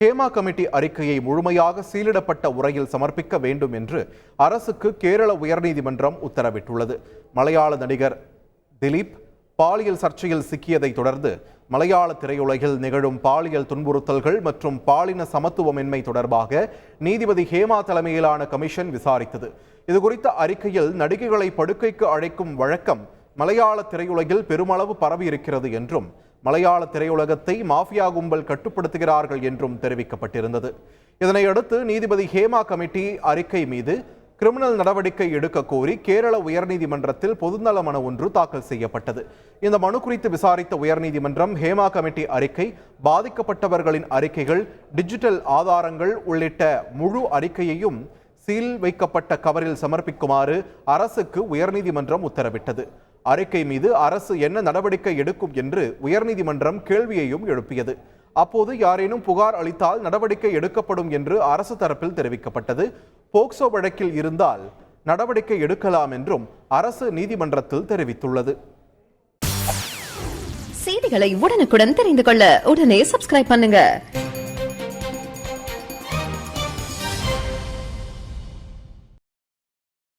Hema committee அறிக்கையை முழுமையாக சீலிடப்பட்ட உரையில் சமர்ப்பிக்க வேண்டும் என்று அரசுக்கு கேரள உயர்நீதிமன்றம் உத்தரவிட்டுள்ளது. மலையாள நடிகர் திலீப் பாலியல் சர்ச்சையில் சிக்கியதை தொடர்ந்து மலையாள திரையுலகில் நிகழும் பாலியல் துன்புறுத்தல்கள் மற்றும் பாலின சமத்துவமின்மை தொடர்பாக நீதிபதி ஹேமா தலைமையிலான கமிஷன் விசாரித்தது. இதுகுறித்த அறிக்கையில் நடிகைகளை படுக்கைக்கு அழைக்கும் வழக்கம் மலையாள திரையுலகில் பெருமளவு பரவி இருக்கிறது என்றும் மலையாள திரையுலகத்தை மாஃபியா கும்பல் கட்டுப்படுத்துகிறார்கள் என்றும் தெரிவிக்கப்பட்டிருந்தது. இதனையடுத்து நீதிபதி ஹேமா கமிட்டி அறிக்கை மீது கிரிமினல் நடவடிக்கை எடுக்க கோரி கேரள உயர்நீதிமன்றத்தில் பொதுநல மனு ஒன்று தாக்கல் செய்யப்பட்டது. இந்த மனு குறித்து விசாரித்த உயர்நீதிமன்றம் ஹேமா கமிட்டி அறிக்கை, பாதிக்கப்பட்டவர்களின் அறிக்கைகள், டிஜிட்டல் ஆதாரங்கள் உள்ளிட்ட முழு அறிக்கையையும் சீல் வைக்கப்பட்ட கவரில் சமர்ப்பிக்குமாறு அரசுக்கு உயர்நீதிமன்றம் உத்தரவிட்டது. அறிக்கை மீது அரசு என்ன நடவடிக்கை எடுக்கும் என்று உயர்நீதிமன்றம் கேள்வியையும் எழுப்பியது. அப்போது யாரேனும் புகார் அளித்தால் நடவடிக்கை எடுக்கப்படும் என்று அரசு தரப்பில் தெரிவிக்கப்பட்டது. போக்சோ வழக்கில் இருந்தால் நடவடிக்கை எடுக்கலாம் என்றும் அரசு நீதிமன்றத்தில் தெரிவித்துள்ளது. செய்திகளை உடனுக்குடன் தெரிந்து கொள்ள உடனே சப்ஸ்கிரைப் பண்ணுங்க.